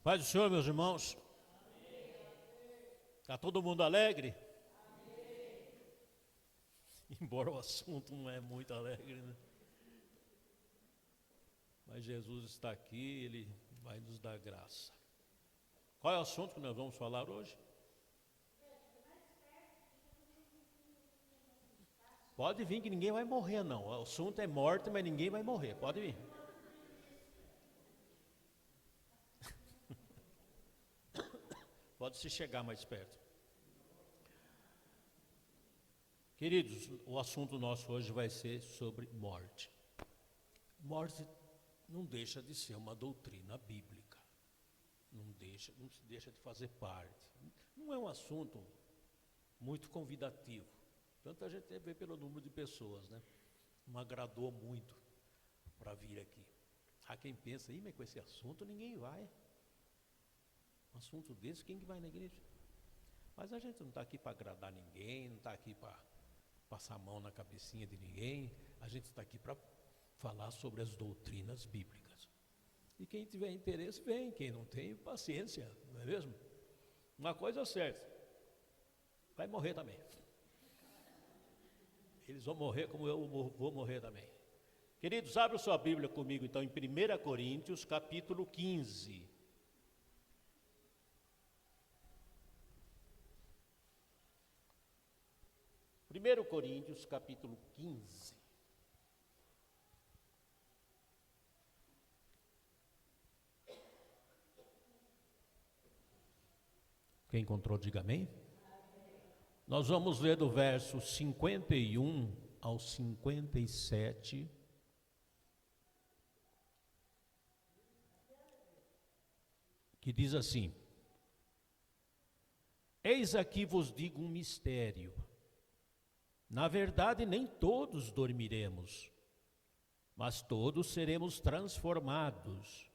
Paz do Senhor, meus irmãos. Está todo mundo alegre? Embora o assunto não é muito alegre, né? Mas Jesus está aqui, Ele vai nos dar graça. Qual é o assunto que nós vamos falar hoje? Pode vir que ninguém vai morrer não. O assunto é morte, mas ninguém vai morrer. Pode vir. Pode se chegar mais perto. Queridos, o assunto nosso hoje vai ser sobre morte. Morte não deixa de ser uma doutrina bíblica. Não se deixa de fazer parte. Não é um assunto muito convidativo. Tanto a gente vê pelo número de pessoas, né? Não agradou muito para vir aqui. Há quem pensa, mas com esse assunto ninguém vai. Um assunto desse, quem que vai na igreja? Mas a gente não está aqui para agradar ninguém, não está aqui para passar a mão na cabecinha de ninguém. A gente está aqui para falar sobre as doutrinas bíblicas. E quem tiver interesse, vem. Quem não tem, paciência, não é mesmo? Uma coisa é certa, vai morrer também. Eles vão morrer como eu vou morrer também. Queridos, abra sua Bíblia comigo então em 1 Coríntios, capítulo 15. 1 Coríntios, capítulo 15. Quem encontrou, diga amém. Nós vamos ler do verso 51 ao 57. Que diz assim: Eis aqui vos digo um mistério. Na verdade, nem todos dormiremos, mas todos seremos transformados,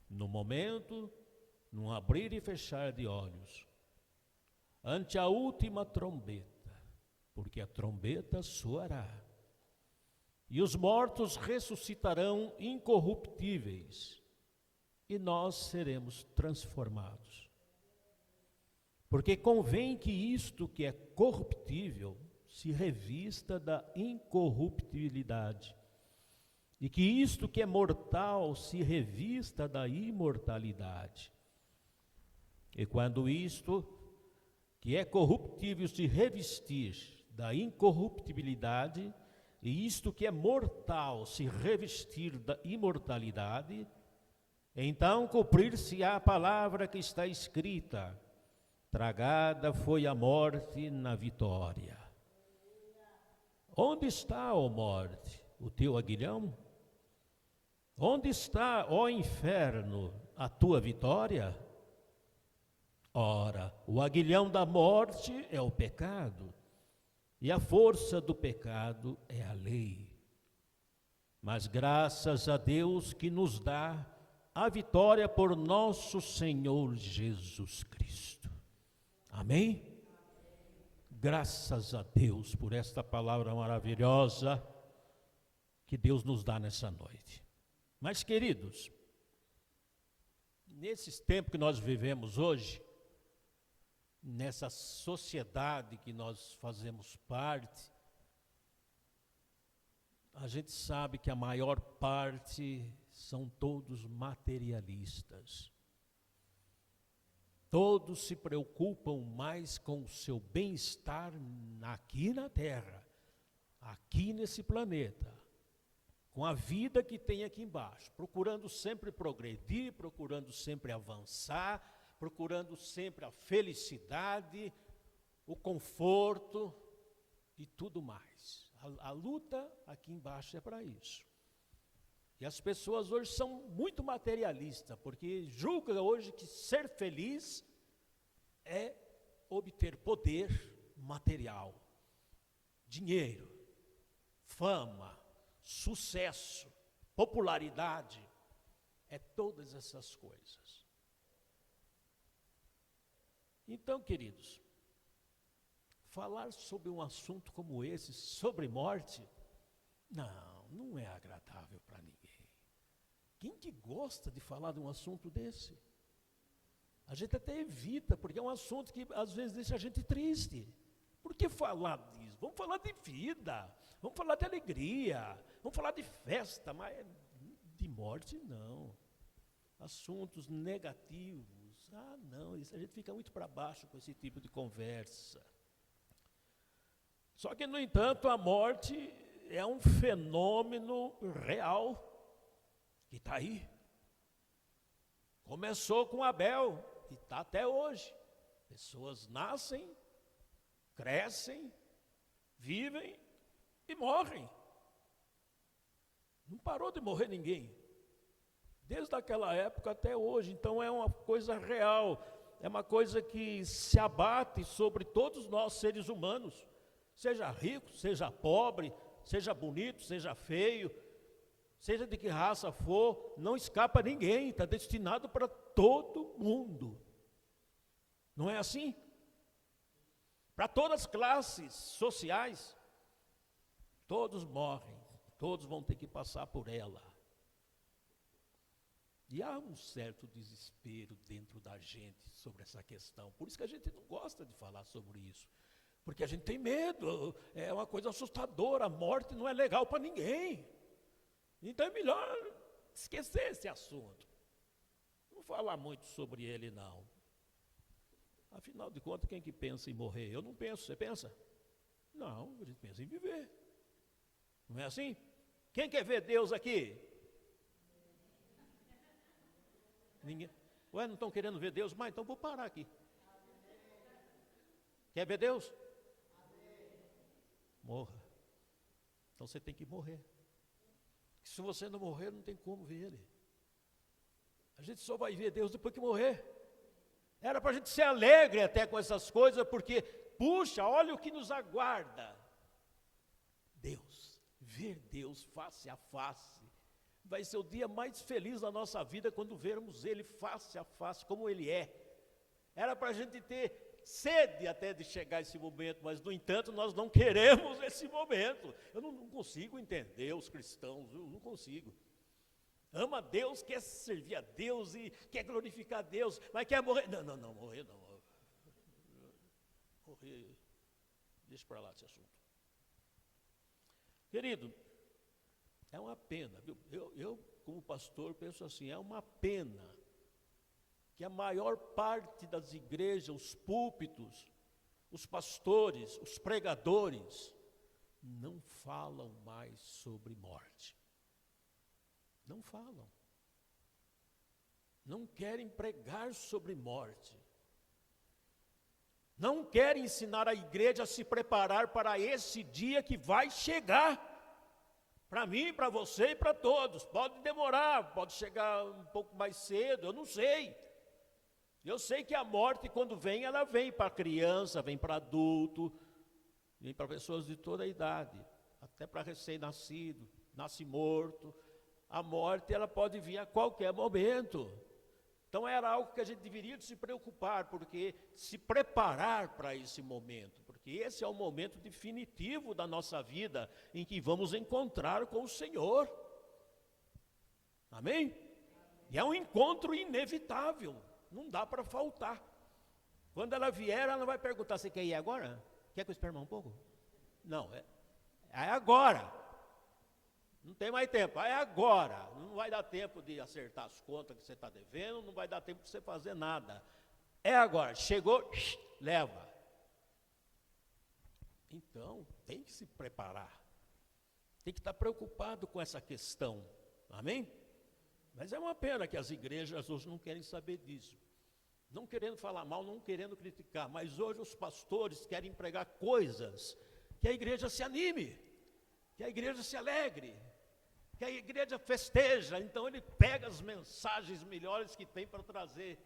no momento, num abrir e fechar de olhos, ante a última trombeta, porque a trombeta soará, e os mortos ressuscitarão incorruptíveis, e nós seremos transformados. Porque convém que isto que é corruptível se revista da incorruptibilidade, e que isto que é mortal se revista da imortalidade. E quando isto que é corruptível se revestir da incorruptibilidade, e isto que é mortal se revestir da imortalidade, então cumprir-se-á a palavra que está escrita: tragada foi a morte na vitória. Onde está, ó morte, o teu aguilhão? Onde está, ó inferno, a tua vitória? Ora, o aguilhão da morte é o pecado, e a força do pecado é a lei. Mas graças a Deus que nos dá a vitória por nosso Senhor Jesus Cristo. Amém? Graças a Deus por esta palavra maravilhosa que Deus nos dá nessa noite. Mas, queridos, nesses tempos que nós vivemos hoje, nessa sociedade que nós fazemos parte, a gente sabe que a maior parte são todos materialistas. Todos se preocupam mais com o seu bem-estar aqui na Terra, aqui nesse planeta, com a vida que tem aqui embaixo, procurando sempre progredir, procurando sempre avançar, procurando sempre a felicidade, o conforto e tudo mais. A luta aqui embaixo é para isso. E as pessoas hoje são muito materialistas, porque julgam hoje que ser feliz é obter poder material, dinheiro, fama, sucesso, popularidade, é todas essas coisas. Então, queridos, falar sobre um assunto como esse, sobre morte, não é agradável para ninguém. Quem que gosta de falar de um assunto desse? A gente até evita, porque é um assunto que às vezes deixa a gente triste. Por que falar disso? Vamos falar de vida, vamos falar de alegria, vamos falar de festa, mas de morte não. Assuntos negativos, não, isso a gente fica muito para baixo com esse tipo de conversa. Só que, no entanto, a morte é um fenômeno real que está aí. Começou com Abel e está até hoje. Pessoas nascem, crescem, vivem e morrem. Não parou de morrer ninguém. Desde aquela época até hoje. Então é uma coisa real. É uma coisa que se abate sobre todos nós, seres humanos. Seja rico, seja pobre, seja bonito, seja feio, seja de que raça for, não escapa ninguém, está destinado para todo mundo. Não é assim? Para todas as classes sociais, todos morrem, todos vão ter que passar por ela. E há um certo desespero dentro da gente sobre essa questão, por isso que a gente não gosta de falar sobre isso. Porque a gente tem medo, é uma coisa assustadora, a morte não é legal para ninguém. Então é melhor esquecer esse assunto. Não falar muito sobre ele, não. Afinal de contas, quem que pensa em morrer? Eu não penso, você pensa? Não, a gente pensa em viver. Não é assim? Quem quer ver Deus aqui? Ninguém. Ué, não estão querendo ver Deus? Mas então vou parar aqui. Quer ver Deus? Morra. Então você tem que morrer. Se você não morrer, não tem como ver Ele. A gente só vai ver Deus depois que morrer. Era para a gente ser alegre até com essas coisas, porque, puxa, olha o que nos aguarda. Deus, ver Deus face a face. Vai ser o dia mais feliz da nossa vida quando vermos Ele face a face, como Ele é. Era para a gente ter sede até de chegar esse momento, mas, no entanto, nós não queremos esse momento. Eu não consigo entender os cristãos, eu não consigo. Ama a Deus, quer servir a Deus e quer glorificar a Deus, mas quer morrer. Não, morrer não. Morrer, deixa para lá esse assunto. Querido, é uma pena, viu? Eu, como pastor, penso assim, é uma pena que a maior parte das igrejas, os púlpitos, os pastores, os pregadores, não falam mais sobre morte. Não falam. Não querem pregar sobre morte. Não querem ensinar a igreja a se preparar para esse dia que vai chegar. Para mim, para você e para todos. Pode demorar, pode chegar um pouco mais cedo, eu não sei. Eu sei que a morte, quando vem, ela vem para criança, vem para adulto, vem para pessoas de toda a idade, até para recém-nascido, nasce morto. A morte, ela pode vir a qualquer momento. Então, era algo que a gente deveria se preocupar, porque se preparar para esse momento, porque esse é o momento definitivo da nossa vida, em que vamos encontrar com o Senhor. Amém? E é um encontro inevitável. Não dá para faltar. Quando ela vier, ela não vai perguntar: você quer ir agora? Quer que eu espere mais um pouco? Não, é agora. Não tem mais tempo, é agora. Não vai dar tempo de acertar as contas que você está devendo, não vai dar tempo de você fazer nada. É agora, chegou, leva. Então, tem que se preparar. Tem que estar preocupado com essa questão. Amém? Mas é uma pena que as igrejas hoje não querem saber disso. Não querendo falar mal, não querendo criticar, mas hoje os pastores querem pregar coisas que a igreja se anime, que a igreja se alegre, que a igreja festeja. Então ele pega as mensagens melhores que tem para trazer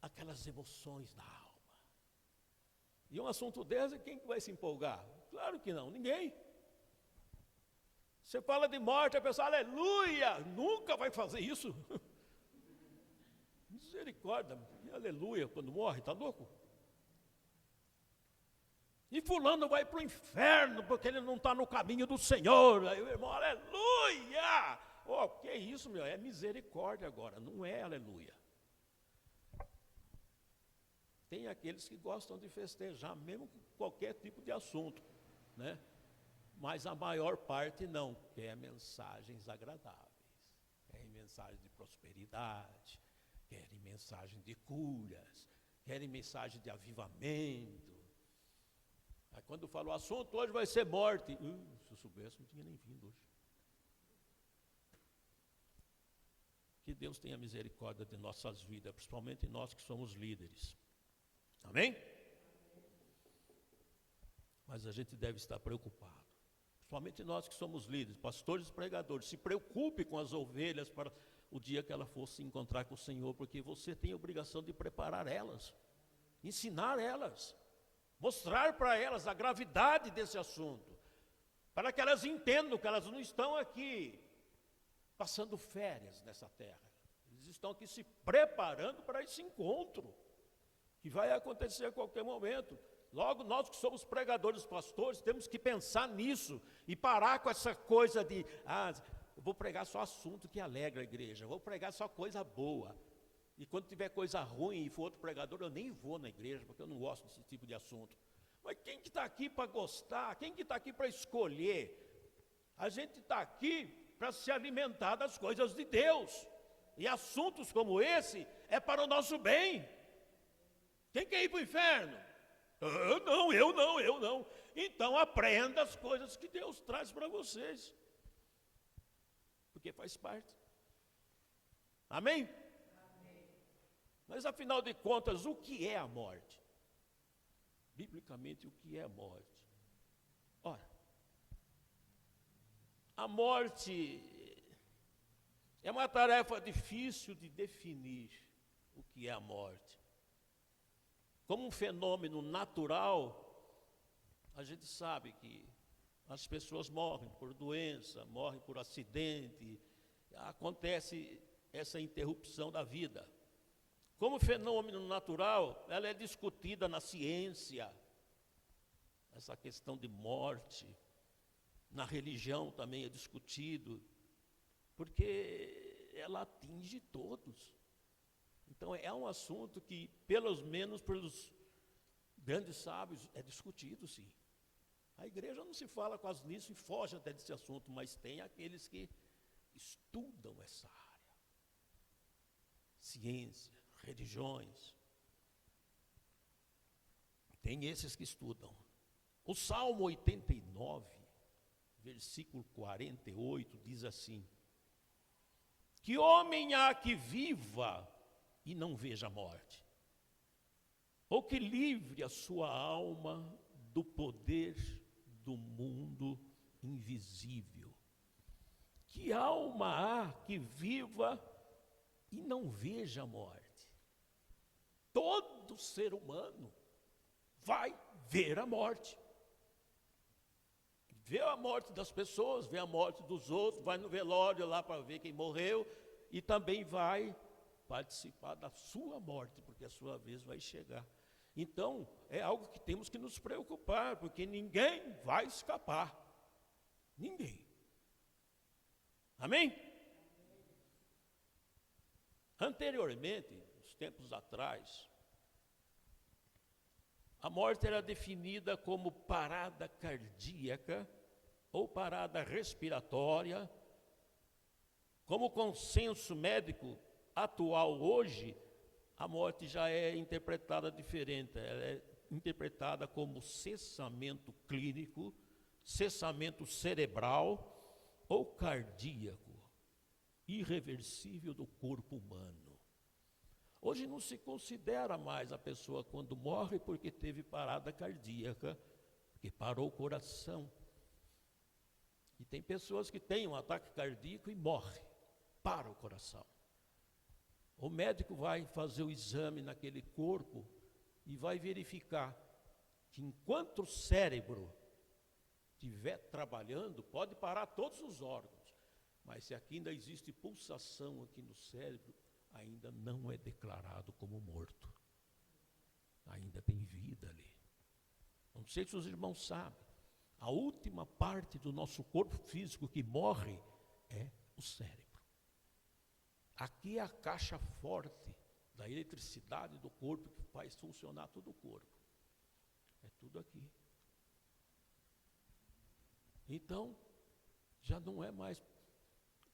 aquelas emoções da alma. E um assunto desse, quem vai se empolgar? Claro que não, ninguém. Você fala de morte, a pessoa, aleluia, nunca vai fazer isso. Misericórdia, aleluia, quando morre, está louco? E fulano vai para o inferno, porque ele não está no caminho do Senhor. Aí o irmão, aleluia! Oh, que isso, meu, é misericórdia agora, não é aleluia. tem aqueles que gostam de festejar, mesmo com qualquer tipo de assunto, né? Mas a maior parte não, quer mensagens agradáveis, querem mensagens de prosperidade, querem mensagem de curas, querem mensagem de avivamento. Aí quando fala o assunto hoje vai ser morte, se eu soubesse não tinha nem vindo hoje. Que Deus tenha misericórdia de nossas vidas, principalmente nós que somos líderes. Amém? Mas a gente deve estar preocupado. Principalmente nós que somos líderes, pastores e pregadores. Se preocupe com as ovelhas para o dia que ela fosse se encontrar com o Senhor, porque você tem a obrigação de preparar elas, ensinar elas, mostrar para elas a gravidade desse assunto, para que elas entendam que elas não estão aqui passando férias nessa terra. Eles estão aqui se preparando para esse encontro, que vai acontecer a qualquer momento. Logo, nós que somos pregadores, pastores, temos que pensar nisso e parar com essa coisa de, eu vou pregar só assunto que alegra a igreja, eu vou pregar só coisa boa. E quando tiver coisa ruim e for outro pregador, eu nem vou na igreja, porque eu não gosto desse tipo de assunto. Mas quem que está aqui para gostar? Quem que está aqui para escolher? A gente está aqui para se alimentar das coisas de Deus. E assuntos como esse é para o nosso bem. Quem quer ir para o inferno? Eu não. Então aprenda as coisas que Deus traz para vocês. Porque faz parte. Amém? Amém? Mas afinal de contas, o que é a morte? Biblicamente, o que é a morte? Ora, a morte é uma tarefa difícil de definir o que é a morte. Como um fenômeno natural, a gente sabe que as pessoas morrem por doença, morrem por acidente, acontece essa interrupção da vida. Como fenômeno natural, ela é discutida na ciência, essa questão de morte, na religião também é discutido, porque ela atinge todos. Então é um assunto que, pelo menos pelos grandes sábios, é discutido sim. A igreja não se fala quase nisso e foge até desse assunto, mas tem aqueles que estudam essa área. Ciência, religiões. Tem esses que estudam. O Salmo 89, versículo 48, diz assim: que homem há que viva e não veja a morte, ou que livre a sua alma do poder do mundo invisível. Que alma há que viva e não veja a morte? Todo ser humano vai ver a morte. Vê a morte das pessoas, vê a morte dos outros, vai no velório lá para ver quem morreu e também vai participar da sua morte, porque a sua vez vai chegar. Então, é algo que temos que nos preocupar, porque ninguém vai escapar. Ninguém. Amém? Anteriormente, uns tempos atrás, a morte era definida como parada cardíaca ou parada respiratória. Como consenso médico atual hoje, a morte já é interpretada diferente. Ela é interpretada como cessamento clínico, cessamento cerebral ou cardíaco, irreversível do corpo humano. Hoje não se considera mais a pessoa quando morre porque teve parada cardíaca, porque parou o coração. E tem pessoas que têm um ataque cardíaco e morrem, para o coração. O médico vai fazer o exame naquele corpo e vai verificar que enquanto o cérebro estiver trabalhando, pode parar todos os órgãos, mas se aqui ainda existe pulsação aqui no cérebro, ainda não é declarado como morto. Ainda tem vida ali. Não sei se os irmãos sabem, a última parte do nosso corpo físico que morre é o cérebro. Aqui é a caixa forte da eletricidade do corpo que faz funcionar todo o corpo. É tudo aqui. Então, já não é mais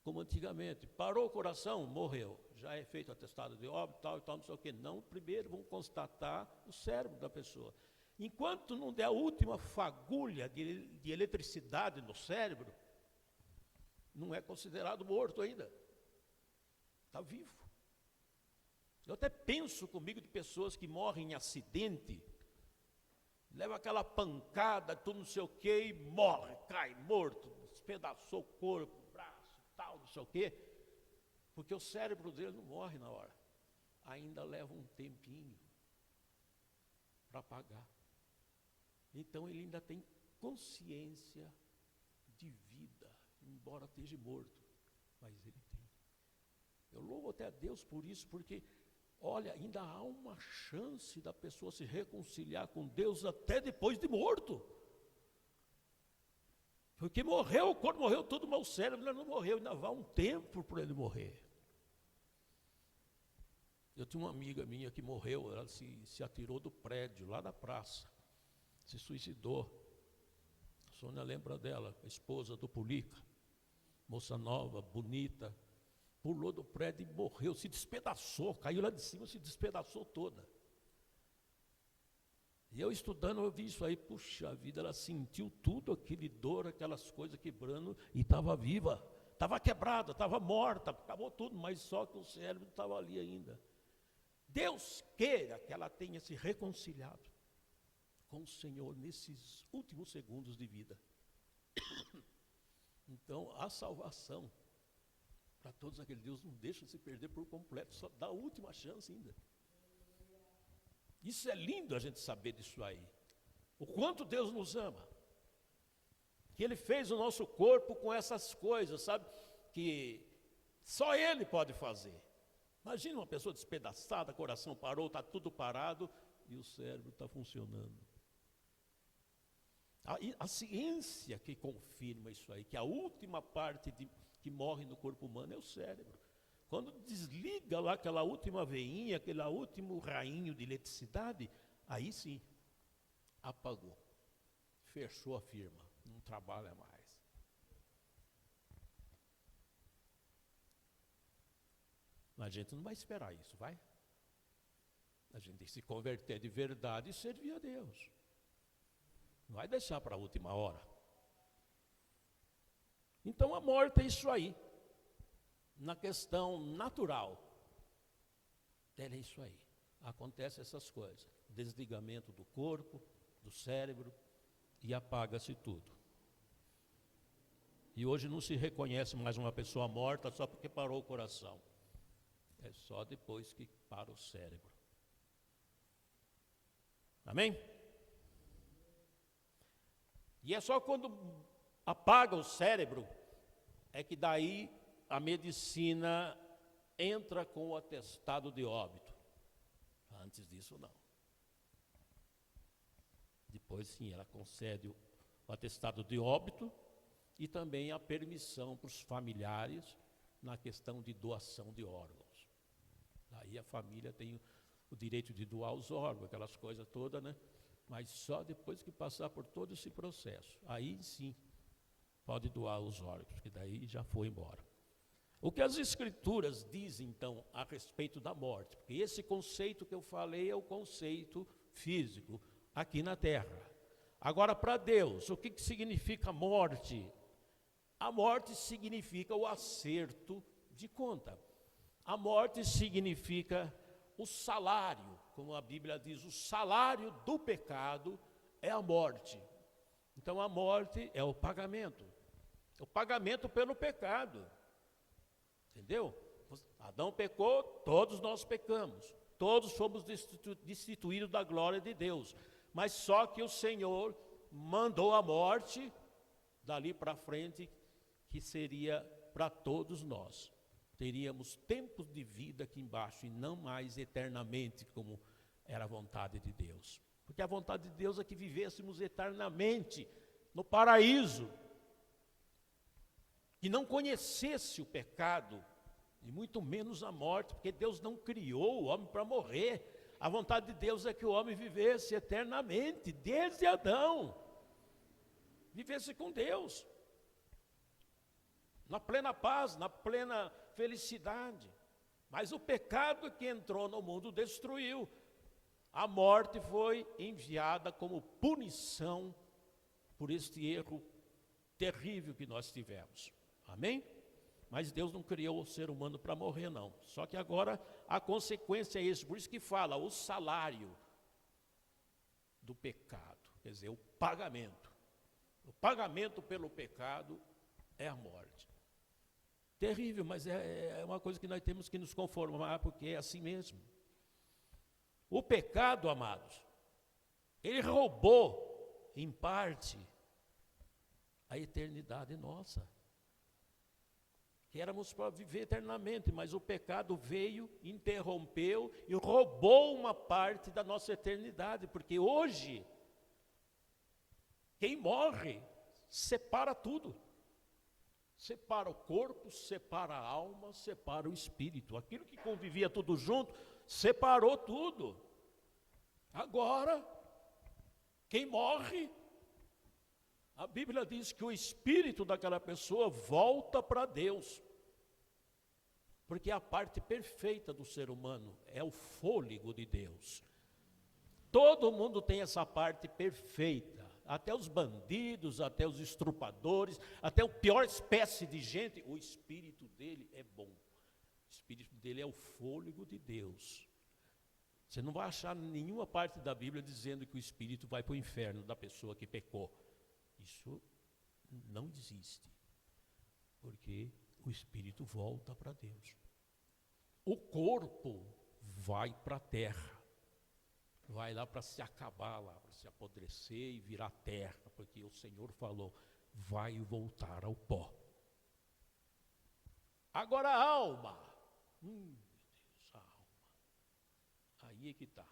como antigamente. Parou o coração, morreu. Já é feito atestado de óbito, tal e tal, não sei o quê. Não, primeiro vão constatar o cérebro da pessoa. Enquanto não der a última fagulha de eletricidade no cérebro, não é considerado morto ainda. Está vivo. Eu até penso comigo de pessoas que morrem em acidente, leva aquela pancada, tudo não sei o quê, e morre, cai morto, despedaçou o corpo, o braço, tal, não sei o quê, porque o cérebro dele não morre na hora. Ainda leva um tempinho para apagar. Então ele ainda tem consciência de vida, embora esteja morto, mas ele tem. Eu louvo até a Deus por isso, porque, olha, ainda há uma chance da pessoa se reconciliar com Deus até depois de morto. Porque morreu, quando morreu tudo, mas o cérebro ainda não morreu, ainda vai um tempo para ele morrer. Eu tinha uma amiga minha que morreu, ela se atirou do prédio, lá da praça, se suicidou. A Sônia lembra dela, a esposa do Pulica, moça nova, bonita, pulou do prédio e morreu, se despedaçou, caiu lá de cima, se despedaçou toda. E eu estudando, eu vi isso aí, puxa vida, ela sentiu tudo aquele dor, aquelas coisas quebrando, e estava viva, estava quebrada, estava morta, acabou tudo, mas só que o cérebro estava ali ainda. Deus queira que ela tenha se reconciliado com o Senhor nesses últimos segundos de vida. Então, a salvação para todos aqueles, Deus não deixa se perder por completo, só dá a última chance ainda. Isso é lindo a gente saber disso aí. O quanto Deus nos ama. Que Ele fez o nosso corpo com essas coisas, sabe? Que só Ele pode fazer. Imagina uma pessoa despedaçada, coração parou, está tudo parado e o cérebro está funcionando. A ciência que confirma isso aí, que a última parte que morre no corpo humano é o cérebro. Quando desliga lá aquela última veinha, aquele último rainho de eletricidade, aí sim, apagou. Fechou a firma, não trabalha mais. Mas a gente não vai esperar isso, vai? A gente tem que se converter de verdade e servir a Deus. Não vai deixar para a última hora. Então a morte é isso aí. Na questão natural, é isso aí. Acontecem essas coisas. Desligamento do corpo, do cérebro, e apaga-se tudo. E hoje não se reconhece mais uma pessoa morta só porque parou o coração. É só depois que para o cérebro. Amém? E é só quando apaga o cérebro, é que daí a medicina entra com o atestado de óbito. Antes disso, não. Depois, sim, ela concede o atestado de óbito e também a permissão para os familiares na questão de doação de órgãos. Aí a família tem o direito de doar os órgãos, aquelas coisas todas, né? Mas só depois que passar por todo esse processo. Aí, sim, pode doar os órgãos, que daí já foi embora. O que as Escrituras dizem, então, a respeito da morte? Porque esse conceito que eu falei é o conceito físico, aqui na terra. Agora, para Deus, o que significa morte? A morte significa o acerto de conta. A morte significa o salário, como a Bíblia diz, o salário do pecado é a morte. Então, a morte é o pagamento pelo pecado. Entendeu? Adão pecou, todos nós pecamos. Todos fomos destituídos da glória de Deus. Mas só que o Senhor mandou a morte, dali para frente, que seria para todos nós. Teríamos tempos de vida aqui embaixo e não mais eternamente, como era a vontade de Deus. Porque a vontade de Deus é que vivêssemos eternamente no paraíso. Que não conhecesse o pecado, e muito menos a morte, porque Deus não criou o homem para morrer. A vontade de Deus é que o homem vivesse eternamente, desde Adão, vivesse com Deus, na plena paz, na plena felicidade. Mas o pecado que entrou no mundo destruiu. A morte foi enviada como punição por este erro terrível que nós tivemos. Amém? Mas Deus não criou o ser humano para morrer, não. Só que agora a consequência é isso. Por isso que fala o salário do pecado. Quer dizer, o pagamento. O pagamento pelo pecado é a morte. Terrível, mas é uma coisa que nós temos que nos conformar, porque é assim mesmo. O pecado, amados, ele roubou, em parte, a eternidade nossa. Que éramos para viver eternamente, mas o pecado veio, interrompeu e roubou uma parte da nossa eternidade, porque hoje, quem morre, separa tudo. Separa o corpo, separa a alma, separa o espírito. Aquilo que convivia tudo junto, separou tudo. Agora, quem morre, a Bíblia diz que o espírito daquela pessoa volta para Deus. Porque a parte perfeita do ser humano é o fôlego de Deus. Todo mundo tem essa parte perfeita. Até os bandidos, até os estrupadores, até a pior espécie de gente, o espírito dele é bom. O espírito dele é o fôlego de Deus. Você não vai achar nenhuma parte da Bíblia dizendo que o espírito vai para o inferno da pessoa que pecou. Isso não existe. Porque o espírito volta para Deus. O corpo vai para a terra. Vai lá para se acabar lá, para se apodrecer e virar terra, porque o Senhor falou, vai voltar ao pó. Agora a alma, meu Deus, a alma, aí é que está,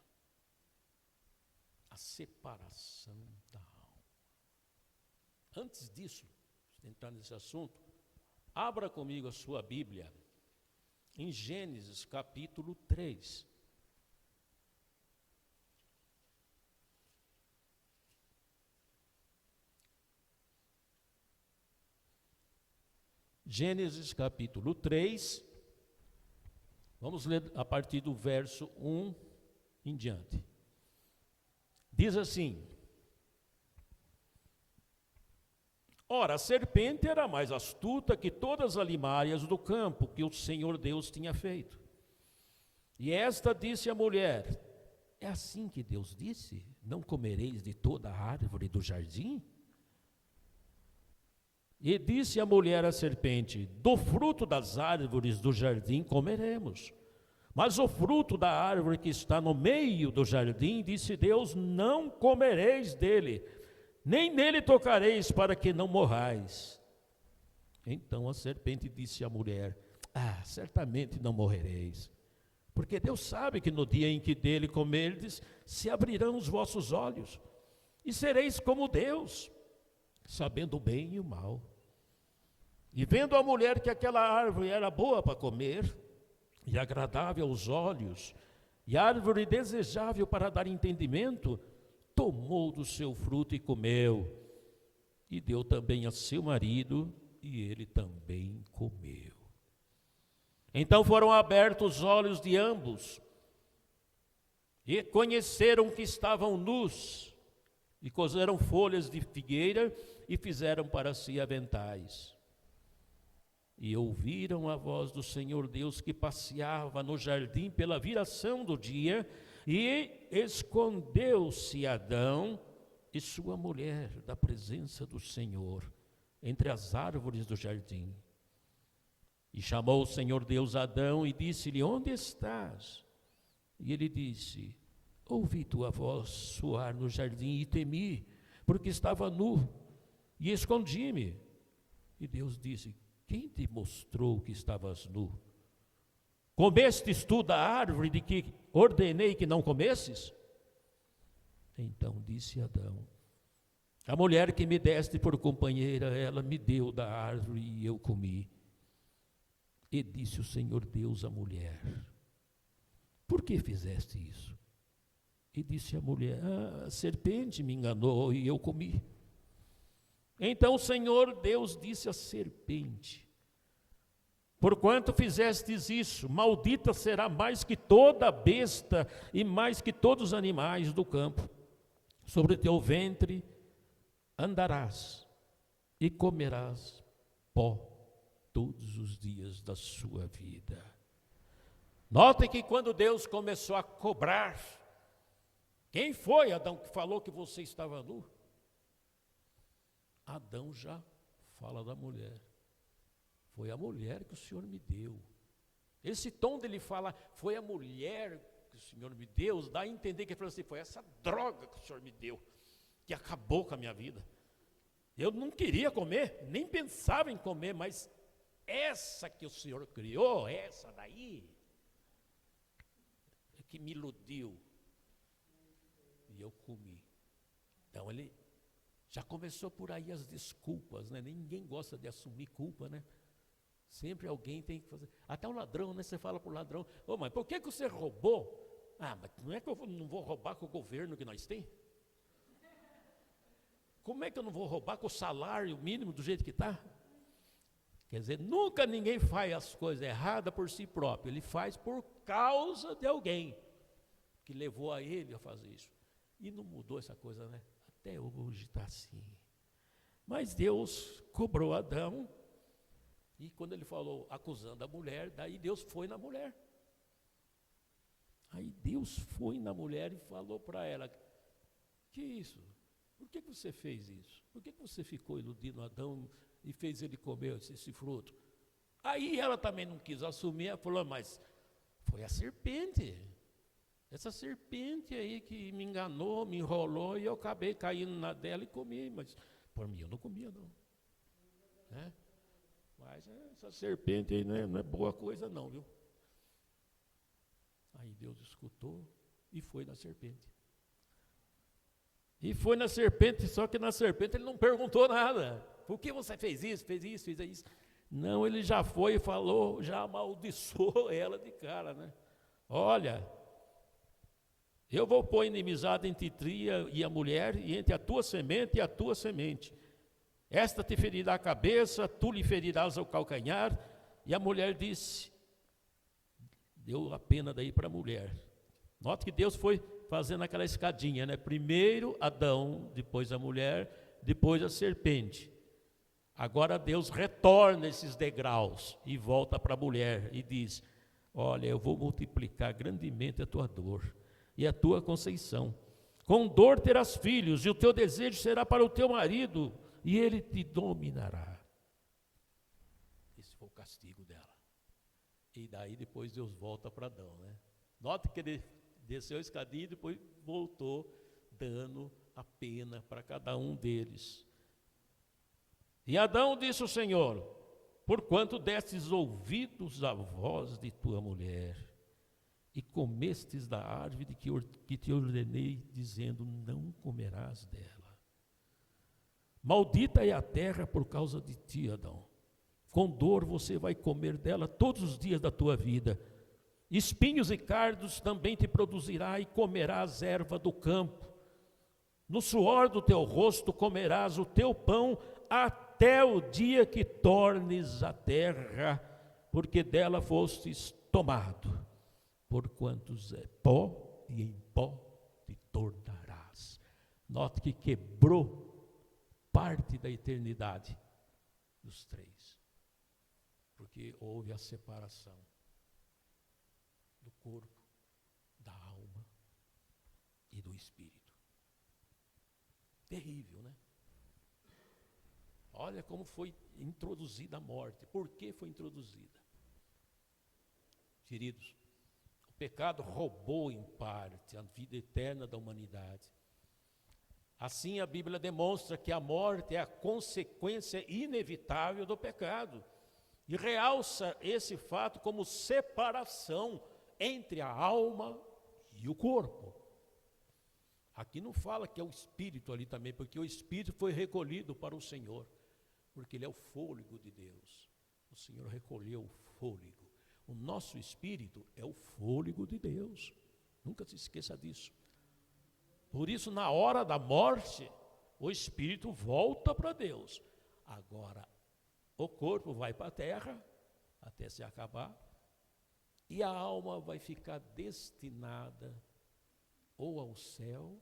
a separação da alma. Antes disso, de entrar nesse assunto, abra comigo a sua Bíblia, em Gênesis capítulo 3. Gênesis capítulo 3, vamos ler a partir do verso 1 em diante. Diz assim: Ora, a serpente era mais astuta que todas as alimárias do campo que o Senhor Deus tinha feito. E esta disse à mulher: É assim que Deus disse? Não comereis de toda a árvore do jardim? E disse a mulher à serpente: Do fruto das árvores do jardim comeremos. Mas o fruto da árvore que está no meio do jardim, disse Deus, não comereis dele, nem nele tocareis, para que não morrais. Então a serpente disse à mulher: certamente não morrereis, porque Deus sabe que no dia em que dele comerdes, se abrirão os vossos olhos, e sereis como Deus, sabendo o bem e o mal. E vendo a mulher que aquela árvore era boa para comer, e agradável aos olhos, e árvore desejável para dar entendimento, tomou do seu fruto e comeu, e deu também a seu marido, e ele também comeu. Então foram abertos os olhos de ambos, e conheceram que estavam nus, e coseram folhas de figueira, e fizeram para si aventais. E ouviram a voz do Senhor Deus que passeava no jardim pela viração do dia, e escondeu-se Adão e sua mulher da presença do Senhor entre as árvores do jardim. E chamou o Senhor Deus Adão e disse-lhe: Onde estás? E ele disse: Ouvi tua voz soar no jardim e temi, porque estava nu, e escondi-me. E Deus disse: Quem te mostrou que estavas nu? Comestes tu da árvore de que ordenei que não comesses? Então disse Adão: A mulher que me deste por companheira, ela me deu da árvore e eu comi. E disse o Senhor Deus à mulher: por que fizeste isso? E disse a mulher: a serpente me enganou e eu comi. Então o Senhor Deus disse à serpente: porquanto fizestes isso, maldita será mais que toda besta e mais que todos os animais do campo. Sobre o teu ventre andarás e comerás pó todos os dias da sua vida. Notem que quando Deus começou a cobrar, quem foi, Adão, que falou que você estava nu? Adão já fala da mulher. Foi a mulher que o Senhor me deu. Esse tom dele fala, foi a mulher que o Senhor me deu, dá a entender que ele falou assim, foi essa droga que o Senhor me deu, que acabou com a minha vida. Eu não queria comer, nem pensava em comer, mas essa que o Senhor criou, essa daí, é que me iludiu. E eu comi. Então ele já começou por aí as desculpas, né? Ninguém gosta de assumir culpa, né? Sempre alguém tem que fazer. Até o ladrão, né? Você fala para o ladrão, ô, mas por que você roubou? Ah, mas não é que eu não vou roubar com o governo que nós temos? Como é que eu não vou roubar com o salário mínimo do jeito que está? Quer dizer, nunca ninguém faz as coisas erradas por si próprio. Ele faz por causa de alguém que levou a ele a fazer isso. E não mudou essa coisa, né? Até hoje está assim. Mas Deus cobrou Adão. E quando ele falou, acusando a mulher, daí Deus foi na mulher. Aí Deus foi na mulher e falou para ela, que isso? Por que você fez isso? Por que você ficou iludindo Adão e fez ele comer esse fruto? Aí ela também não quis assumir, ela falou, mas foi a serpente. Essa serpente aí que me enganou, me enrolou, e eu acabei caindo na dela e comi, mas por mim eu não comia não. Né? Mas essa serpente aí não é boa coisa não, viu? Aí Deus escutou e foi na serpente. E foi na serpente, só que na serpente ele não perguntou nada. Por que você fez isso, fez isso? Não, ele já foi e falou, já amaldiçoou ela de cara, né? Olha, eu vou pôr inimizade entre ti e a mulher, e entre a tua semente e a tua semente. Esta te ferirá a cabeça, tu lhe ferirás o calcanhar. E a mulher disse, deu a pena daí para a mulher. Note que Deus foi fazendo aquela escadinha, né? Primeiro Adão, depois a mulher, depois a serpente. Agora Deus retorna esses degraus e volta para a mulher e diz, olha, eu vou multiplicar grandemente a tua dor e a tua conceição. Com dor terás filhos, e o teu desejo será para o teu marido, e ele te dominará. Esse foi o castigo dela. E daí depois Deus volta para Adão, né? Note que ele desceu a escadinha e depois voltou, dando a pena para cada um deles. E Adão disse ao Senhor, porquanto destes ouvidos à voz de tua mulher, e comestes da árvore que te ordenei, dizendo, não comerás dela. Maldita é a terra por causa de ti, Adão. Com dor você vai comer dela todos os dias da tua vida. Espinhos e cardos também te produzirá, e comerás erva do campo. No suor do teu rosto comerás o teu pão, até o dia que tornes a terra, porque dela fostes tomado. Porquanto é pó, e em pó te tornarás. Note que quebrou parte da eternidade dos três, porque houve a separação do corpo, da alma e do espírito. Terrível, né? Olha como foi introduzida a morte. Por que foi introduzida? Queridos, o pecado roubou em parte a vida eterna da humanidade. Assim a Bíblia demonstra que a morte é a consequência inevitável do pecado. E realça esse fato como separação entre a alma e o corpo. Aqui não fala que é o espírito ali também, porque o espírito foi recolhido para o Senhor, porque ele é o fôlego de Deus. O Senhor recolheu o fôlego. O nosso espírito é o fôlego de Deus. Nunca se esqueça disso. Por isso, na hora da morte, o espírito volta para Deus. Agora, o corpo vai para a terra, até se acabar, e a alma vai ficar destinada ou ao céu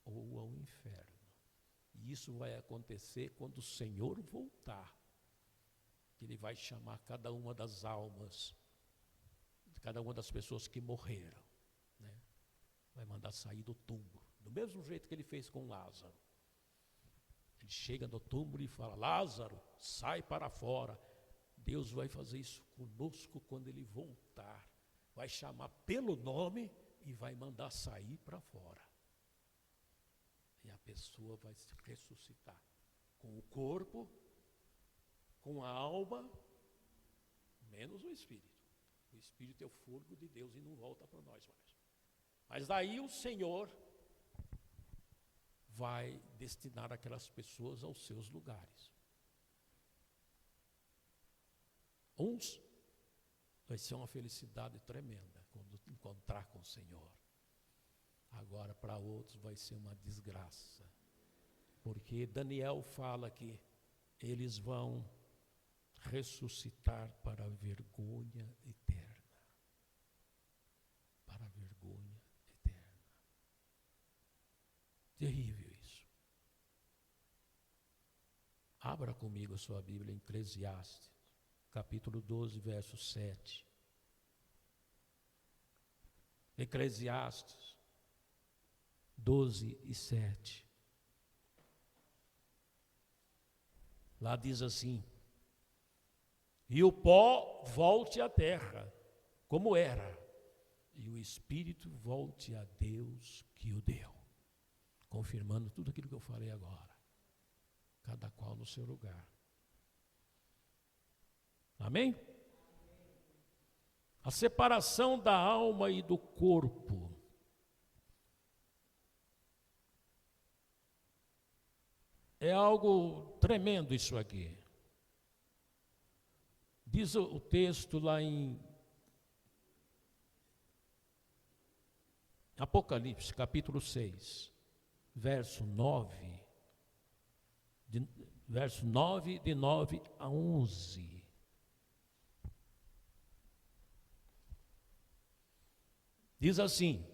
ou ao inferno. E isso vai acontecer quando o Senhor voltar. Ele vai chamar cada uma das almas, cada uma das pessoas que morreram, né? Vai mandar sair do túmulo, do mesmo jeito que ele fez com Lázaro. Ele chega no túmulo e fala: Lázaro, sai para fora. Deus vai fazer isso conosco quando ele voltar. Vai chamar pelo nome e vai mandar sair para fora. E a pessoa vai se ressuscitar com o corpo, com a alma, menos o espírito. O espírito é o fôlego de Deus e não volta para nós mais. Mas daí o Senhor vai destinar aquelas pessoas aos seus lugares. Uns vai ser uma felicidade tremenda quando encontrar com o Senhor. Agora, para outros vai ser uma desgraça. Porque Daniel fala que eles vão ressuscitar para a vergonha eterna. Para a vergonha eterna. Terrível isso. Abra comigo a sua Bíblia em Eclesiastes, capítulo 12, verso 7. Eclesiastes 12 e 7. Lá diz assim: e o pó volte à terra, como era, e o espírito volte a Deus que o deu. Confirmando tudo aquilo que eu falei agora. Cada qual no seu lugar. Amém? A separação da alma e do corpo. É algo tremendo isso aqui. Diz o texto lá em Apocalipse, capítulo 6, verso 9, de 9 a 11. Diz assim: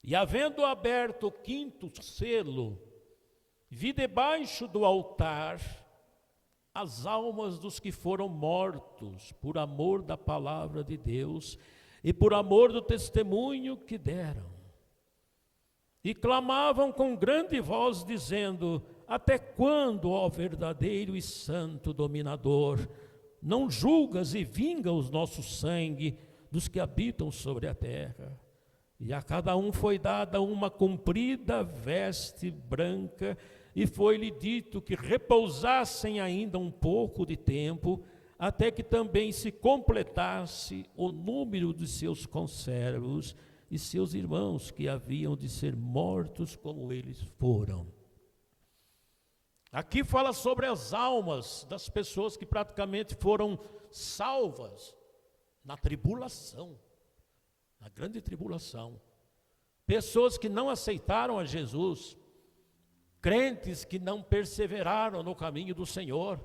e havendo aberto o quinto selo, vi debaixo do altar as almas dos que foram mortos por amor da palavra de Deus e por amor do testemunho que deram. E clamavam com grande voz, dizendo: até quando, ó verdadeiro e santo dominador, não julgas e vinga o nosso sangue dos que habitam sobre a terra? E a cada um foi dada uma comprida veste branca, e foi-lhe dito que repousassem ainda um pouco de tempo, até que também se completasse o número de seus conservos e seus irmãos que haviam de ser mortos como eles foram. Aqui fala sobre as almas das pessoas que praticamente foram salvas na tribulação, na grande tribulação. Pessoas que não aceitaram a Jesus, crentes que não perseveraram no caminho do Senhor,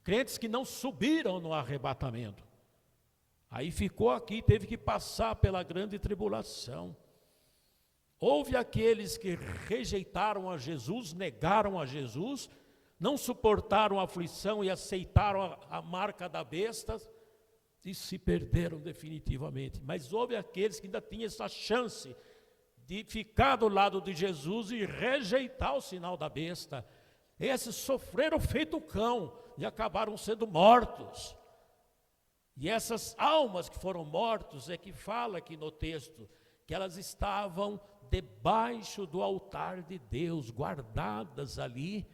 crentes que não subiram no arrebatamento. Aí ficou aqui, teve que passar pela grande tribulação. Houve aqueles que rejeitaram a Jesus, negaram a Jesus, não suportaram a aflição e aceitaram a marca da besta e se perderam definitivamente. Mas houve aqueles que ainda tinham essa chance de ficar do lado de Jesus e rejeitar o sinal da besta. Esses sofreram feito cão e acabaram sendo mortos. E essas almas que foram mortas, é que fala aqui no texto, que elas estavam debaixo do altar de Deus, guardadas ali,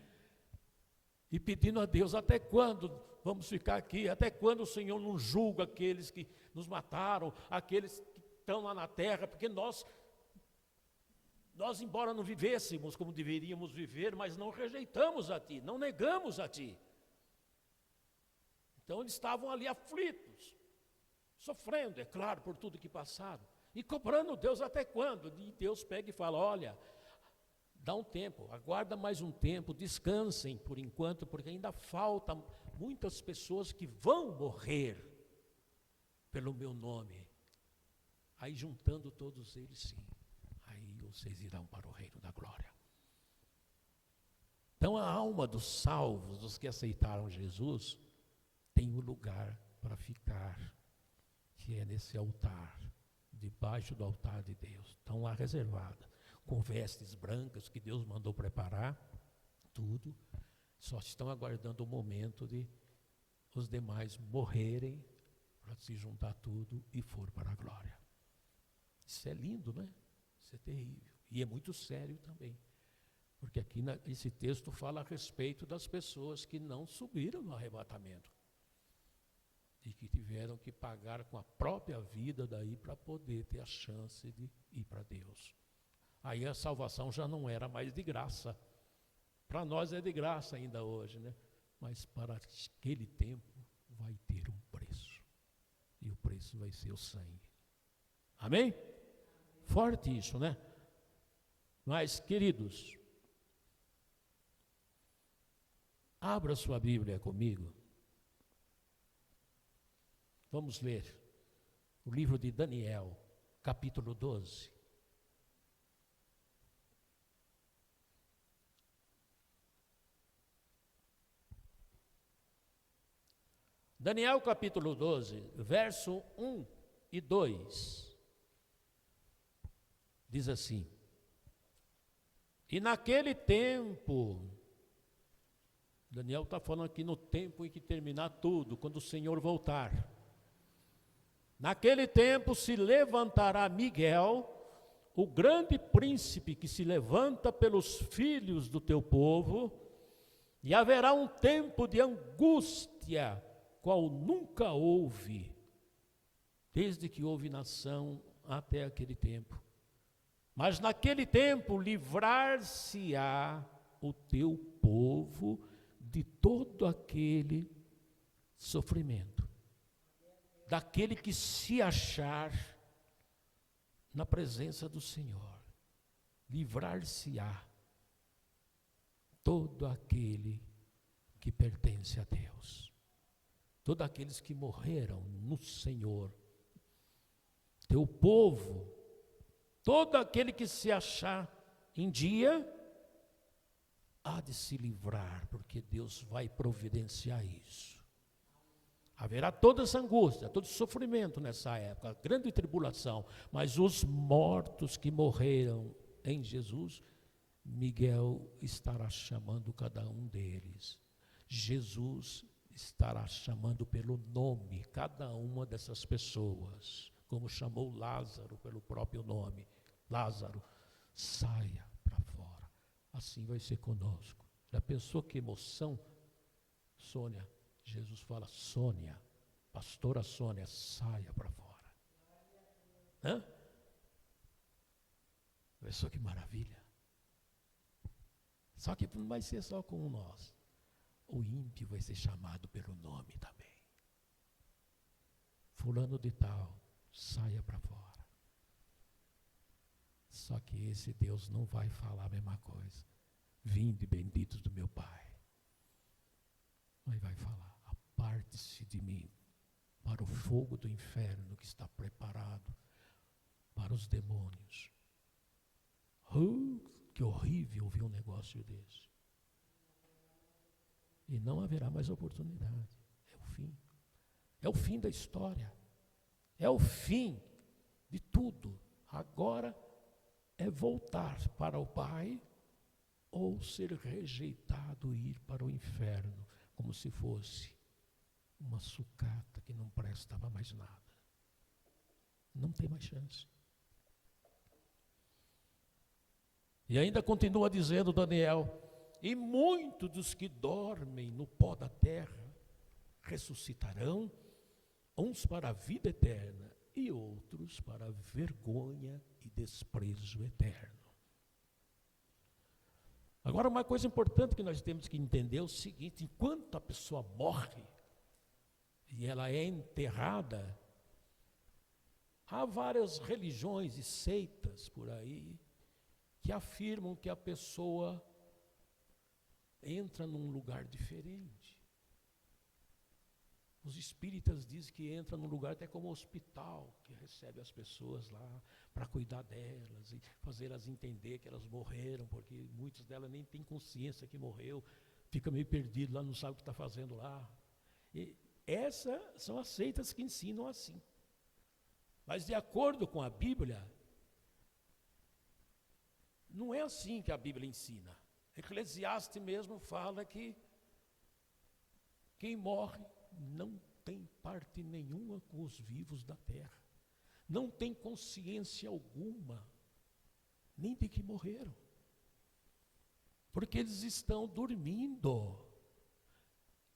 e pedindo a Deus: até quando vamos ficar aqui? Até quando o Senhor não julga aqueles que nos mataram, aqueles que estão lá na terra? Porque nós, embora não vivêssemos como deveríamos viver, mas não rejeitamos a Ti, não negamos a Ti. Então eles estavam ali aflitos, sofrendo, é claro, por tudo que passaram, e cobrando Deus até quando? E Deus pega e fala, olha, dá um tempo, aguarda mais um tempo, descansem por enquanto, porque ainda falta muitas pessoas que vão morrer pelo meu nome. Aí juntando todos eles, sim, aí vocês irão para o reino da glória. Então a alma dos salvos, dos que aceitaram Jesus, tem um lugar para ficar, que é nesse altar, debaixo do altar de Deus. Estão lá reservadas, com vestes brancas que Deus mandou preparar, tudo. Só estão aguardando o momento de os demais morrerem, para se juntar tudo e for para a glória. Isso é lindo, né? Isso é terrível. E é muito sério também. Porque aqui esse texto fala a respeito das pessoas que não subiram no arrebatamento. E que tiveram que pagar com a própria vida daí para poder ter a chance de ir para Deus. Aí a salvação já não era mais de graça. Para nós é de graça ainda hoje, né? Mas para aquele tempo vai ter um preço. E o preço vai ser o sangue. Amém? Forte isso, né? Mas, queridos, abra sua Bíblia comigo. Vamos ler o livro de Daniel, capítulo 12. Daniel capítulo 12, verso 1 e 2, diz assim: e naquele tempo, Daniel está falando aqui no tempo em que terminar tudo, quando o Senhor voltar. Naquele tempo se levantará Miguel, o grande príncipe que se levanta pelos filhos do teu povo, e haverá um tempo de angústia, qual nunca houve, desde que houve nação até aquele tempo. Mas naquele tempo livrar-se-á o teu povo de todo aquele sofrimento, daquele que se achar na presença do Senhor. Livrar-se-á todo aquele que pertence a Deus. Todos aqueles que morreram no Senhor, teu povo, todo aquele que se achar em dia, há de se livrar, porque Deus vai providenciar isso. Haverá toda essa angústia, todo esse sofrimento nessa época, grande tribulação, mas os mortos que morreram em Jesus, Miguel estará chamando cada um deles. Jesus estará chamando pelo nome cada uma dessas pessoas, como chamou Lázaro pelo próprio nome. Lázaro, saia para fora. Assim vai ser conosco. Já pensou que emoção? Sônia, Jesus fala, Sônia, pastora Sônia, saia para fora. Hã? Pensou que maravilha? Só que não vai ser só com nós. O ímpio vai ser chamado pelo nome também. Fulano de tal, saia para fora. Só que esse Deus não vai falar a mesma coisa. Vinde benditos do meu Pai. Mas vai falar, aparte-se de mim para o fogo do inferno que está preparado para os demônios. Que horrível ouvir um negócio desse. E não haverá mais oportunidade. É o fim. É o fim da história. É o fim de tudo. Agora é voltar para o Pai ou ser rejeitado e ir para o inferno, como se fosse uma sucata que não prestava mais nada. Não tem mais chance. E ainda continua dizendo Daniel, e muitos dos que dormem no pó da terra ressuscitarão, uns para a vida eterna e outros para a vergonha e desprezo eterno. Agora, uma coisa importante que nós temos que entender é o seguinte: enquanto a pessoa morre, e ela é enterrada, há várias religiões e seitas por aí que afirmam que a pessoa entra num lugar diferente. Os espíritas dizem que entra num lugar até como hospital, que recebe as pessoas lá para cuidar delas e fazer elas entender que elas morreram, porque muitas delas nem têm consciência que morreu, fica meio perdido lá, não sabe o que está fazendo lá. E essas são as seitas que ensinam assim. Mas de acordo com a Bíblia, não é assim que a Bíblia ensina. Eclesiastes mesmo fala que quem morre não tem parte nenhuma com os vivos da terra. Não tem consciência alguma, nem de que morreram. Porque eles estão dormindo.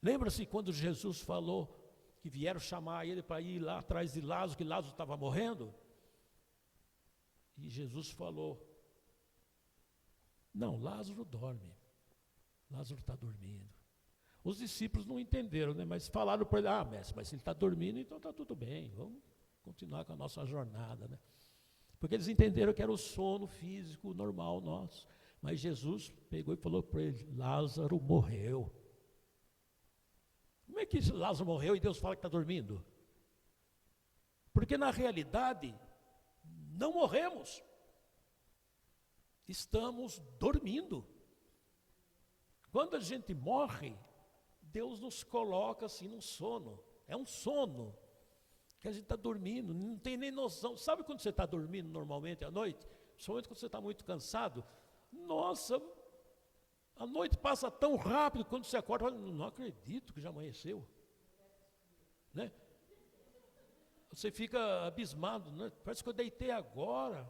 Lembra-se quando Jesus falou que vieram chamar ele para ir lá atrás de Lázaro, que Lázaro estava morrendo? E Jesus falou, não, Lázaro dorme. Lázaro está dormindo. Os discípulos não entenderam, né? Mas falaram para ele, mestre, mas se ele está dormindo, então está tudo bem, vamos continuar com a nossa jornada, né? Porque eles entenderam que era o sono físico normal nosso. Mas Jesus pegou e falou para ele, Lázaro morreu. Como é que Lázaro morreu e Deus fala que está dormindo? Porque na realidade, não morremos. Estamos dormindo. Quando a gente morre, Deus nos coloca assim num sono. É um sono que a gente está dormindo, não tem nem noção. Sabe quando você está dormindo normalmente à noite? Principalmente quando você está muito cansado. Nossa, a noite passa tão rápido, quando você acorda, não acredito que já amanheceu. Né? Você fica abismado, né? Parece que eu deitei agora.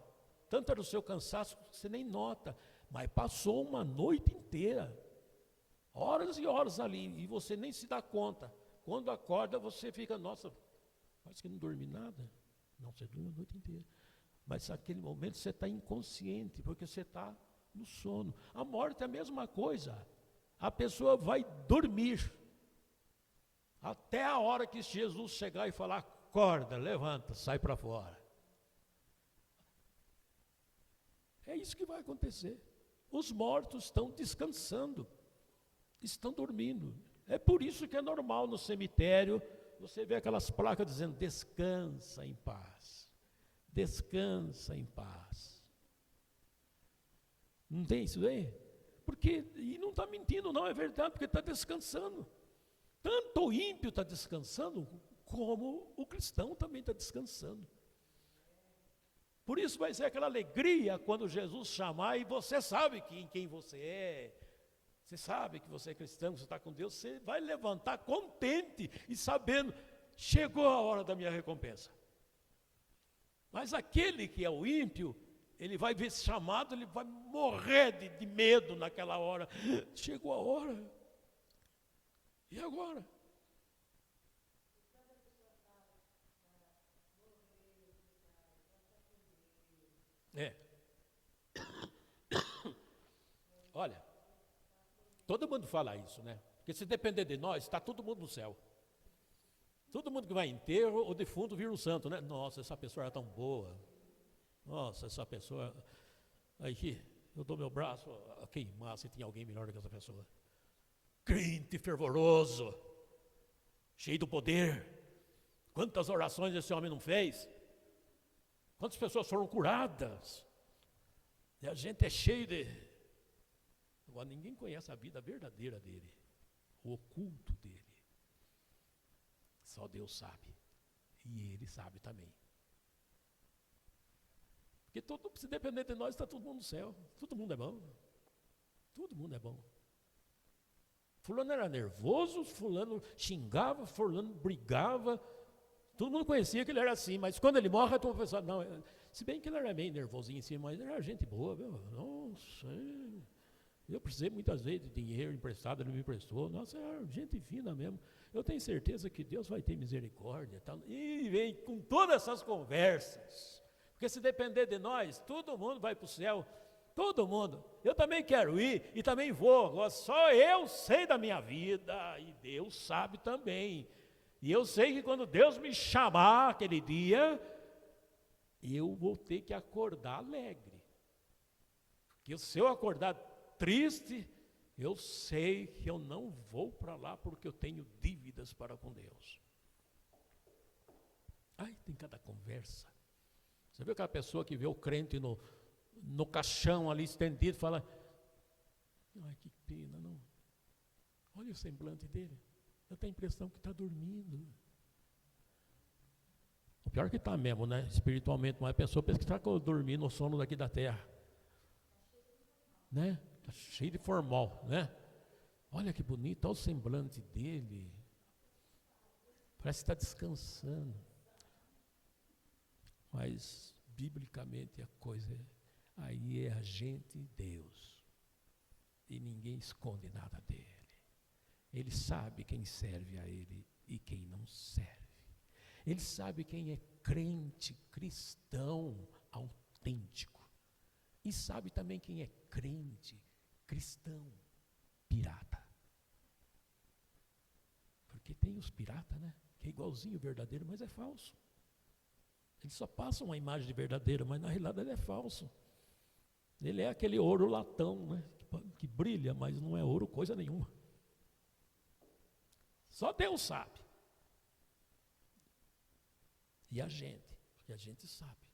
Tanto era o seu cansaço que você nem nota. Mas passou uma noite inteira. Horas e horas ali, e você nem se dá conta. Quando acorda, você fica, nossa, parece que não dormi nada. Não, você dorme a noite inteira. Mas naquele momento você está inconsciente, porque você está no sono. A morte é a mesma coisa. A pessoa vai dormir até a hora que Jesus chegar e falar, acorda, levanta, sai para fora. É isso que vai acontecer. Os mortos estão descansando. Estão dormindo. É por isso que é normal no cemitério, você vê aquelas placas dizendo, descansa em paz. Descansa em paz. Não tem isso aí? Porque, e não está mentindo não, é verdade, porque está descansando. Tanto o ímpio está descansando, como o cristão também está descansando. Por isso vai ser aquela alegria quando Jesus chamar e você sabe quem você é. Você sabe que você é cristão, que você está com Deus, você vai levantar contente e sabendo, chegou a hora da minha recompensa. Mas aquele que é o ímpio, ele vai ver esse chamado, ele vai morrer de medo naquela hora. Chegou a hora. E agora? Olha, todo mundo fala isso, né? Porque se depender de nós, está todo mundo no céu. Todo mundo que vai em enterro, o defunto vira um santo, né? Nossa, essa pessoa era tão boa. Nossa, essa pessoa... Aí, eu dou meu braço a queimar se tinha alguém melhor do que essa pessoa. Crente fervoroso, cheio do poder. Quantas orações esse homem não fez? Quantas pessoas foram curadas? E a gente é cheio de... Agora, ninguém conhece a vida verdadeira dele, o oculto dele. Só Deus sabe. E ele sabe também. Porque se depender de nós, está todo mundo no céu. Todo mundo é bom. Todo mundo é bom. Fulano era nervoso, fulano xingava, fulano brigava. Todo mundo conhecia que ele era assim, mas quando ele morre, todo mundo pensa, não, se bem que ele era meio nervosinho assim, mas ele era gente boa, viu? Nossa, eu precisei muitas vezes de dinheiro emprestado, ele me emprestou. Nossa, é gente fina mesmo. Eu tenho certeza que Deus vai ter misericórdia. Tá? E vem com todas essas conversas. Porque se depender de nós, todo mundo vai para o céu. Todo mundo. Eu também quero ir e também vou. Agora, só eu sei da minha vida e Deus sabe também. E eu sei que quando Deus me chamar aquele dia, eu vou ter que acordar alegre. Porque se eu acordar triste, eu sei que eu não vou para lá porque eu tenho dívidas para com Deus. Ai, tem cada conversa. Você viu aquela pessoa que vê o crente no caixão ali estendido, fala, ai, que pena, não. Olha o semblante dele. Eu tenho a impressão que está dormindo. O pior que está mesmo, né? Espiritualmente, mas a pessoa pensa que está dormindo no sono daqui da terra. Né? Está cheio de formol, né? Olha que bonito, olha o semblante dele. Parece que está descansando. Mas, biblicamente, a coisa aí é a gente e Deus. E ninguém esconde nada dele. Ele sabe quem serve a Ele e quem não serve. Ele sabe quem é crente, cristão, autêntico. E sabe também quem é crente, cristão, pirata. Porque tem os piratas, né? Que é igualzinho o verdadeiro, mas é falso. Ele só passa uma imagem de verdadeiro, mas na realidade ele é falso. Ele é aquele ouro latão, né? Que brilha, mas não é ouro coisa nenhuma. Só Deus sabe. E a gente, porque a gente sabe.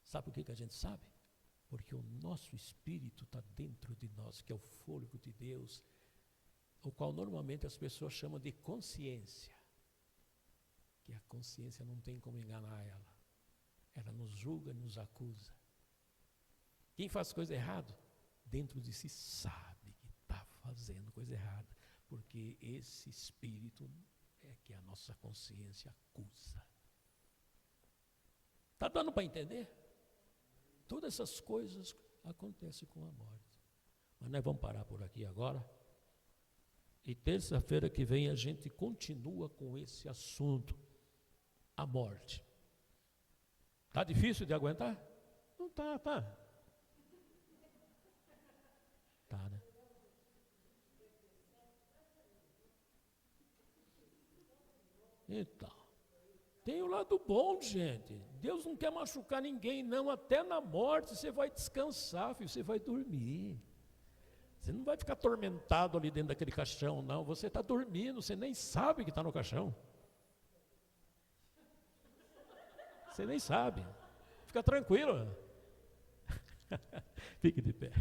Sabe por que a gente sabe? Porque o nosso espírito está dentro de nós, que é o fôlego de Deus, o qual normalmente as pessoas chamam de consciência. Que a consciência não tem como enganar ela. Ela nos julga, nos acusa. Quem faz coisa errada, dentro de si sabe que está fazendo coisa errada. Porque esse espírito é que a nossa consciência acusa. Está dando para entender? Todas essas coisas acontecem com a morte. Mas nós vamos parar por aqui agora. E terça-feira que vem a gente continua com esse assunto, a morte. Está difícil de aguentar? Não está, tá. Tá, né? Então, tem o lado bom, gente. Deus não quer machucar ninguém, não. Até na morte você vai descansar, filho, você vai dormir. Você não vai ficar atormentado ali dentro daquele caixão, não. Você está dormindo, você nem sabe que está no caixão. Você nem sabe. Fica tranquilo. Fique de pé.